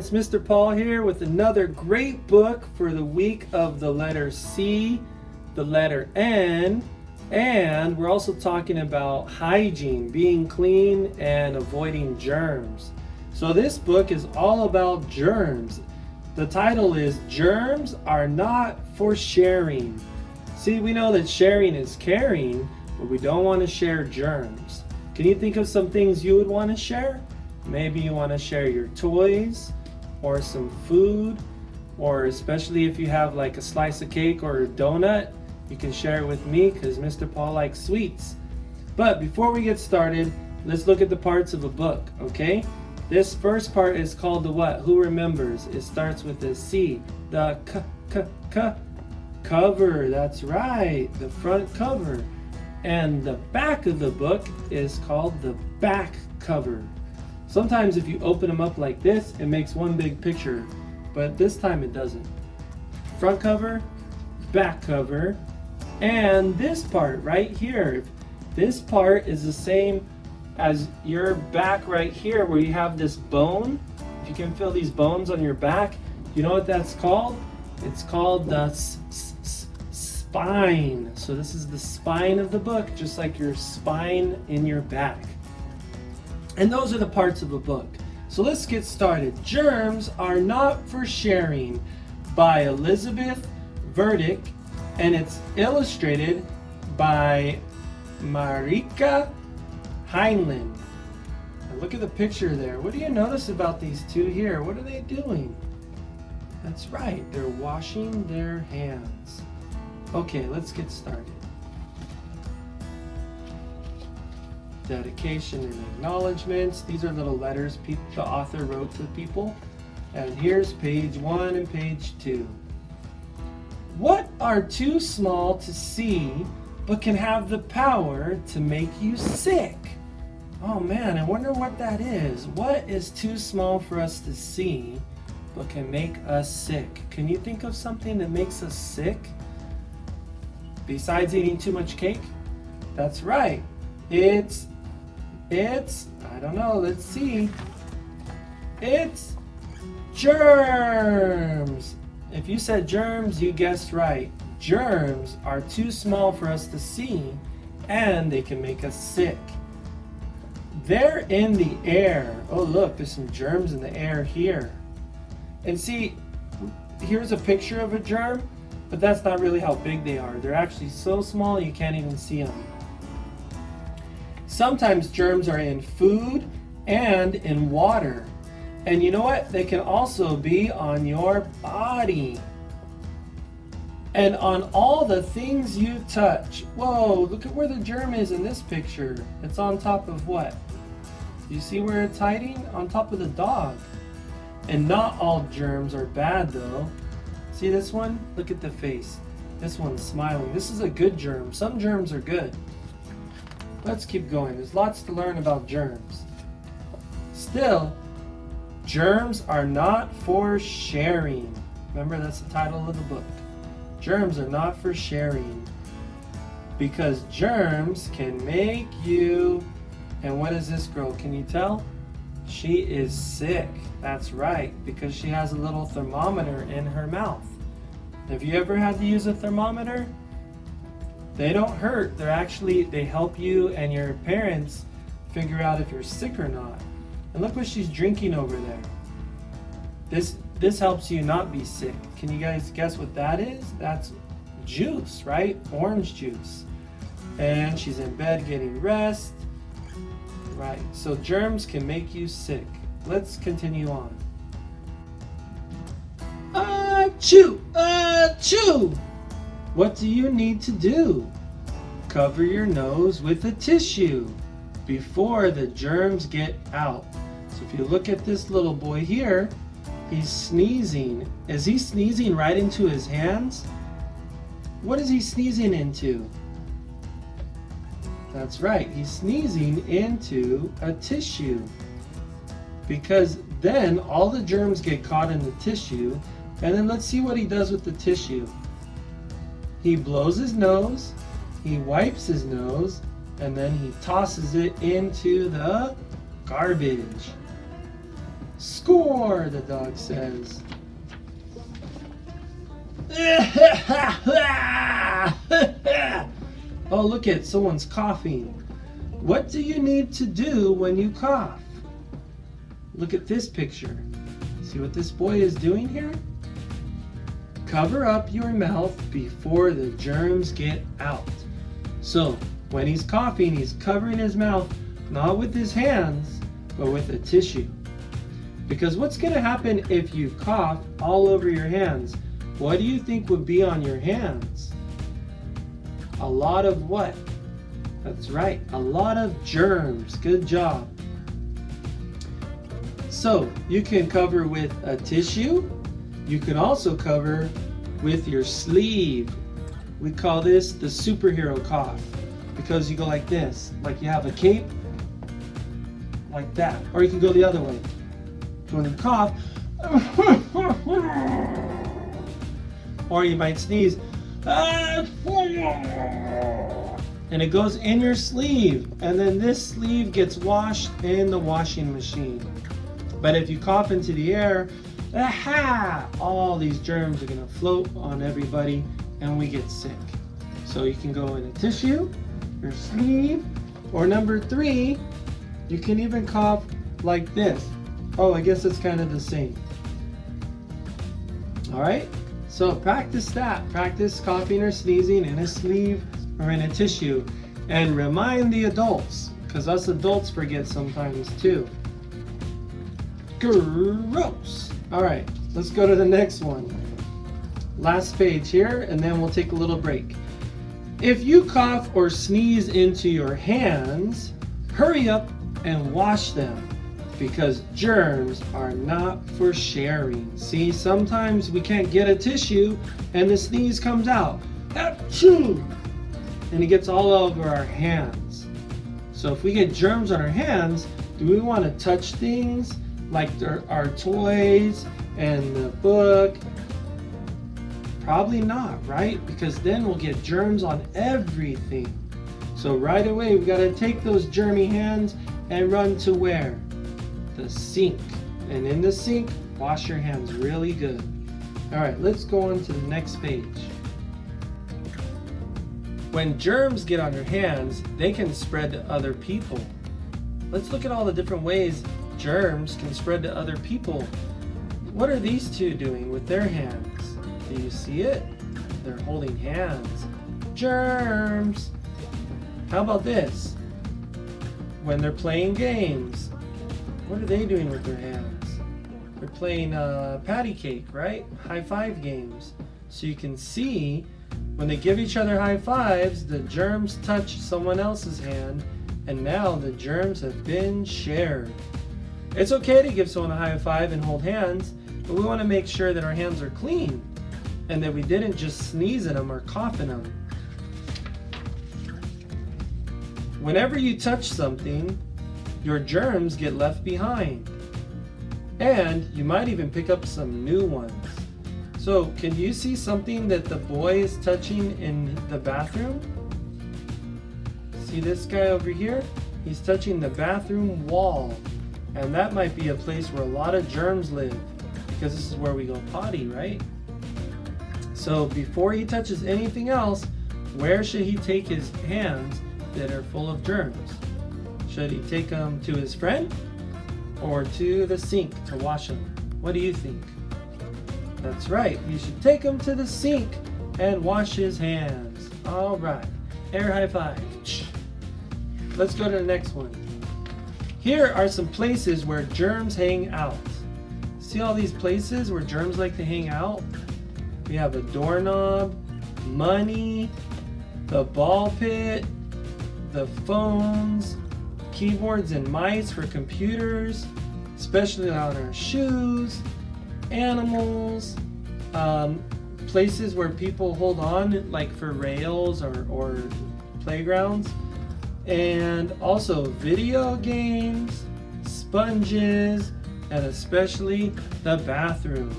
it's Mr. Paul here with another great book for the week of the letter C, the letter N, and we're also talking about hygiene, being clean and avoiding germs. So this book is all about germs. The title is Germs Are Not for Sharing. See, we know that sharing is caring, but we don't want to share germs. Can you think of some things you would want to share? Maybe you want to share your toys or some food, or especially if you have like a slice of cake or a donut, you can share it with me because Mr. Paul likes sweets. But before we get started, let's look at the parts of a book, okay? This first part is called the what? Who remembers? It starts with the C, the cover. That's right, the front cover. And the back of the book is called the back cover. Sometimes if you open them up like this, it makes one big picture, but this time it doesn't. Front cover, back cover, and this part right here. This part is the same as your back right here where you have this bone. If you can feel these bones on your back, you know what that's called? It's called the spine. So this is the spine of the book, just like your spine in your back. And those are the parts of a book. So let's get started. Germs Are Not for Sharing by Elizabeth Verdick, and it's illustrated by Marika Heinlein. Now look at the picture there. What do you notice about these two here? What are they doing? That's right, they're washing their hands. Okay, let's get started. Dedication and acknowledgments. These are little letters the author wrote to people. And here's page 1 and page 2. What are too small to see but can have the power to make you sick? Oh man, I wonder what that is. What is too small for us to see but can make us sick? Can you think of something that makes us sick? Besides eating too much cake? That's right. It's, I don't know, let's see. It's germs. If you said germs, you guessed right. Germs are too small for us to see, and they can make us sick. They're in the air. Oh look, there's some germs in the air here. And see, here's a picture of a germ, but that's not really how big they are. They're actually so small you can't even see them. Sometimes germs are in food and in water. And you know what? They can also be on your body. And on all the things you touch. Whoa, look at where the germ is in this picture. It's on top of what? You see where it's hiding? On top of the dog. And not all germs are bad though. See this one? Look at the face. This one's smiling. This is a good germ. Some germs are good. Let's keep going. There's lots to learn about germs. Still, germs are not for sharing. Remember, that's the title of the book. Germs are not for sharing. Because germs can make you... And what is this girl? Can you tell? She is sick. That's right, because she has a little thermometer in her mouth. Have you ever had to use a thermometer? They don't hurt. They help you and your parents figure out if you're sick or not. And look what she's drinking over there. This helps you not be sick. Can you guys guess what that is? That's juice, right? Orange juice. And she's in bed getting rest. Right, so germs can make you sick. Let's continue on. Achoo! Achoo! What do you need to do? Cover your nose with a tissue before the germs get out. So if you look at this little boy here, he's sneezing. Is he sneezing right into his hands? What is he sneezing into? That's right, he's sneezing into a tissue. Because then all the germs get caught in the tissue, and then let's see what he does with the tissue. He blows his nose, he wipes his nose, and then he tosses it into the garbage. Score, the dog says. Oh, look at someone's coughing. What do you need to do when you cough? Look at this picture. See what this boy is doing here? Cover up your mouth before the germs get out. So when he's coughing, he's covering his mouth not with his hands, but with a tissue. Because what's going to happen if you cough all over your hands? What do you think would be on your hands? A lot of what? That's right, a lot of germs. Good job. So you can cover with a tissue. You can also cover with your sleeve. We call this the superhero cough because you go like this, like you have a cape, like that. Or you can go the other way. When you cough, or you might sneeze, and it goes in your sleeve, and then this sleeve gets washed in the washing machine. But if you cough into the air, all these germs are going to float on everybody and we get sick. So you can go in a tissue, your sleeve, or number 3, you can even cough like this. Oh, I guess it's kind of the same. All right, so practice that. Practice coughing or sneezing in a sleeve or in a tissue. And remind the adults, because us adults forget sometimes too. Gross. All right, let's go to the next one. Last page here, and then we'll take a little break. If you cough or sneeze into your hands, hurry up and wash them, because germs are not for sharing. See, sometimes we can't get a tissue and the sneeze comes out. Achoo! And it gets all over our hands. So if we get germs on our hands, do we want to touch things like our toys and the book? Probably not, right? Because then we'll get germs on everything. So right away, we got to take those germy hands and run to where? The sink. And in the sink, wash your hands really good. All right, let's go on to the next page. When germs get on your hands, they can spread to other people. Let's look at all the different ways germs can spread to other people. What are these two doing with their hands? Do you see it? They're holding hands. Germs! How about this? When they're playing games, what are they doing with their hands? They're playing patty cake, right? High five games. So you can see when they give each other high fives, the germs touch someone else's hand, and now the germs have been shared. It's okay to give someone a high five and hold hands, but we want to make sure that our hands are clean and that we didn't just sneeze in them or cough in them. Whenever you touch something, your germs get left behind, and you might even pick up some new ones. So can you see something that the boy is touching in the bathroom? See this guy over here? He's touching the bathroom wall, and that might be a place where a lot of germs live, because this is where we go potty, right? So before he touches anything else, where should he take his hands that are full of germs? Should he take them to his friend or to the sink to wash them? What do you think? That's right, you should take them to the sink and wash his hands. All right, air high five. Let's go to the next one. Here are some places where germs hang out. See all these places where germs like to hang out? We have a doorknob, money, the ball pit, the phones, keyboards and mice for computers, especially on our shoes, animals, places where people hold on, like for rails or playgrounds, and also video games, sponges, and especially the bathroom.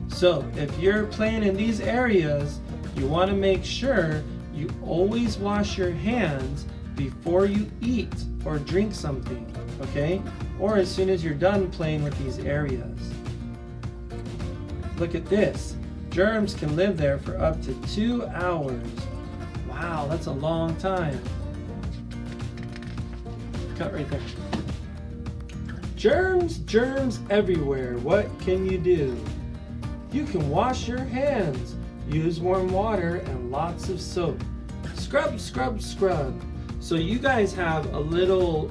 So if you're playing in these areas, you want to make sure you always wash your hands before you eat or drink something, okay? Or as soon as you're done playing with these areas. Look at this. Germs can live there for up to 2 hours. Wow, that's a long time. Cut right there. Germs everywhere. What can you do? You can wash your hands. Use warm water and lots of soap. Scrub, scrub, scrub. So you guys have a little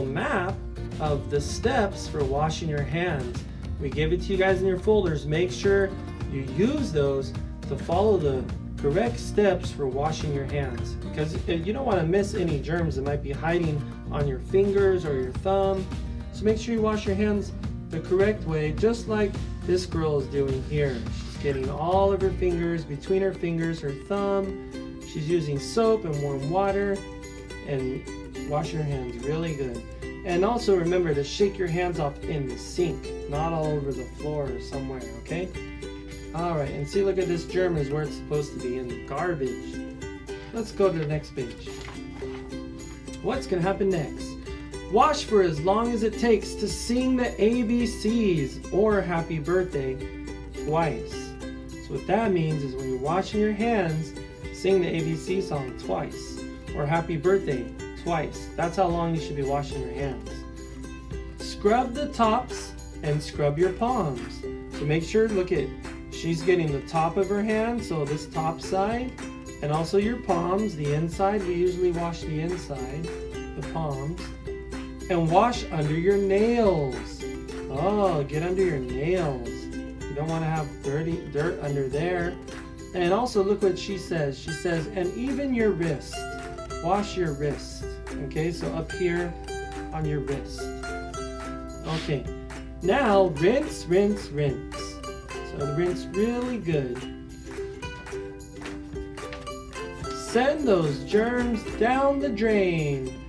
map of the steps for washing your hands. We give it to you guys in your folders. Make sure you use those to follow the correct steps for washing your hands, because you don't want to miss any germs that might be hiding on your fingers or your thumb. So make sure you wash your hands the correct way, just like this girl is doing here. She's getting all of her fingers, between her fingers, her thumb. She's using soap and warm water and washing her hands really good. And also remember to shake your hands off in the sink, not all over the floor or somewhere, okay? All right, and see, look at this germ is where it's supposed to be, in the garbage. Let's go to the next page. What's gonna happen next? Wash for as long as it takes to sing the ABCs or happy birthday twice. So what that means is when you're washing your hands, sing the ABC song twice, or happy birthday twice. That's how long you should be washing your hands. Scrub the tops and scrub your palms. So make sure, look at, she's getting the top of her hand, so this top side, and also your palms, the inside. We usually wash the inside, the palms. And wash under your nails. Oh, get under your nails. You don't want to have dirt under there. And also look what she says. She says, and even your wrist. Wash your wrist. Okay, so up here on your wrist. Okay, now rinse, rinse, rinse. So rinse really good. Send those germs down the drain.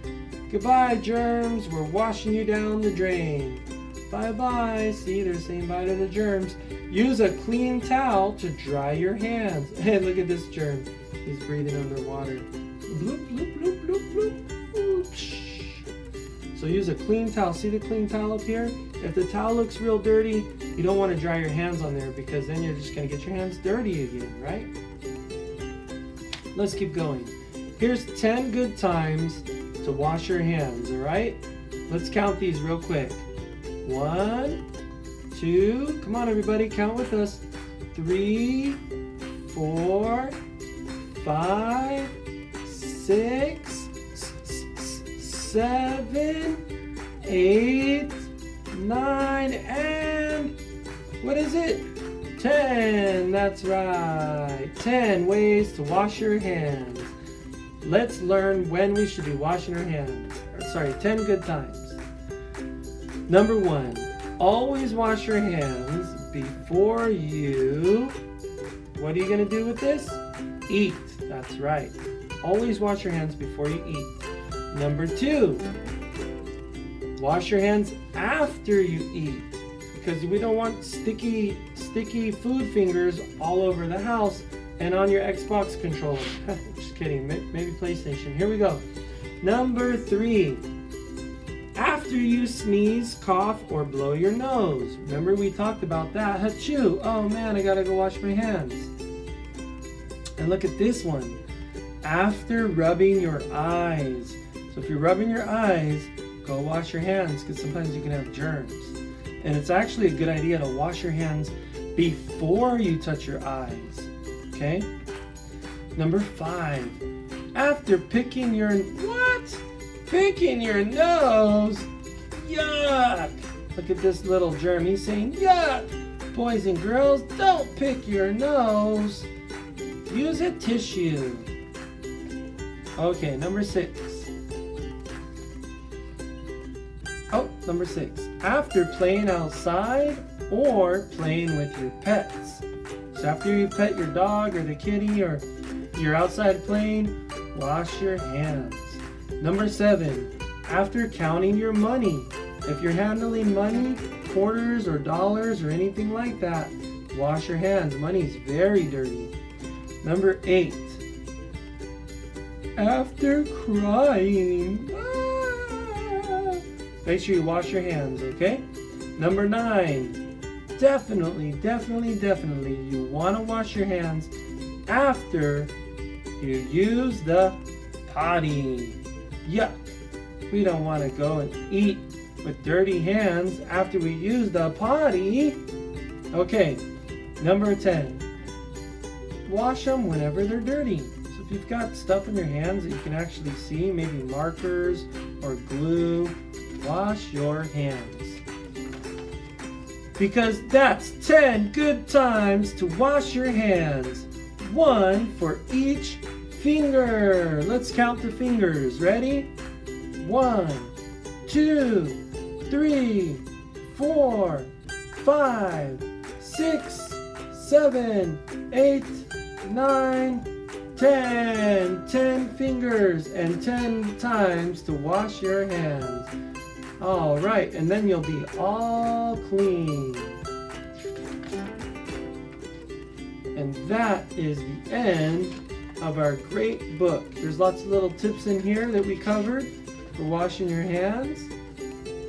Goodbye, germs. We're washing you down the drain. Bye-bye. See, they're saying bye to the germs. Use a clean towel to dry your hands. Hey, look at this germ. He's breathing underwater. Bloop, bloop, bloop, bloop, bloop. Ooh, so use a clean towel. See the clean towel up here? If the towel looks real dirty, you don't want to dry your hands on there, because then you're just going to get your hands dirty again, right? Let's keep going. Here's 10 good times to wash your hands, all right? Let's count these real quick. 1, 2, come on everybody, count with us. 3, 4, 5, 6, 7, 8, 9, and what is it? 10, that's right. 10 ways to wash your hands. Let's learn when we should be washing our hands. 10 good times. Number 1, always wash your hands before you, what are you going to do with this? Eat. That's right. Always wash your hands before you eat. Number 2, wash your hands after you eat, because we don't want sticky food fingers all over the house and on your Xbox controller. Just kidding, maybe PlayStation. Here we go. Number 3, after you sneeze, cough, or blow your nose. Remember we talked about that. Achoo! Oh man, I gotta go wash my hands. And look at this one. After rubbing your eyes. So if you're rubbing your eyes, go wash your hands, because sometimes you can have germs. And it's actually a good idea to wash your hands before you touch your eyes. Okay? Number 5. After picking your... What? Picking your nose? Yuck! Look at this little germ. He's saying, yuck! Boys and girls, don't pick your nose. Use a tissue. Okay, number 6. Oh, number 6. After playing outside or playing with your pets. So after you pet your dog or the kitty, or you're outside playing, wash your hands. Number 7. After counting your money. If you're handling money, quarters or dollars or anything like that, wash your hands. Money's very dirty. Number 8. after crying. Ah. Make sure you wash your hands, okay? Number 9, definitely, you want to wash your hands after you use the potty. Yuck! We don't want to go and eat with dirty hands after we use the potty. Okay, number 10, wash them whenever they're dirty. So if you've got stuff in your hands that you can actually see, maybe markers or glue, wash your hands. Because that's 10 good times to wash your hands. 1 for each finger. Let's count the fingers. Ready? 1, 2, 3, 4, 5, 6, 7, 8, 9, 10. 10 fingers and 10 times to wash your hands. All right, and then you'll be all clean. And that is the end of our great book. There's lots of little tips in here that we covered for washing your hands.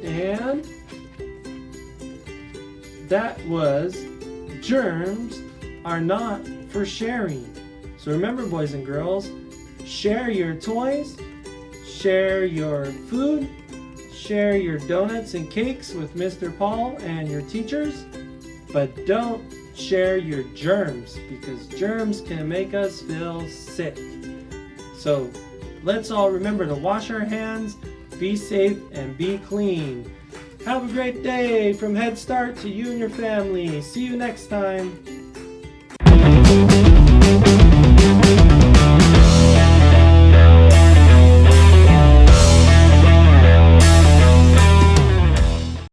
And that was Germs Are Not for Sharing. So remember, boys and girls, share your toys, share your food, share your donuts and cakes with Mr. Paul and your teachers, but don't share your germs, because germs can make us feel sick. So let's all remember to wash our hands, be safe, and be clean. Have a great day from Head Start to you and your family. See you next time.